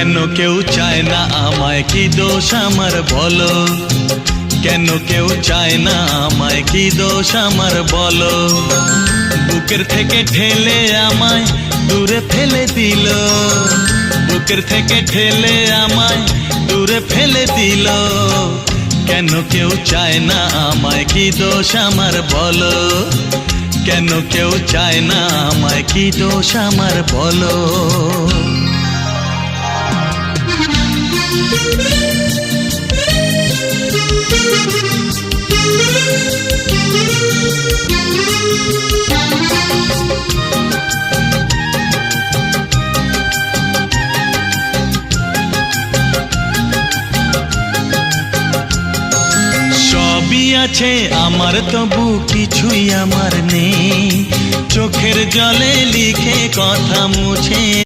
কেন কেউ চায় না আমায়, কি দোষ আমার বলো? কেন কেউ চায় না আমায়, কি দোষ আমার বলো? বুকের থেকে ঠেলে আমায় দূরে ফেলে দিল, বুকের থেকে ঠেলে আমায় দূরে ফেলে দিল। কেন কেউ চায় না আমায়, কি দোষ আমার বলো? কেন কেউ চায় না আমায়, কি দোষ আমার বলো? সবই আছে আমার, তবু কিছুই আমার নেই। চোখের জলে লিখে কথা মুছে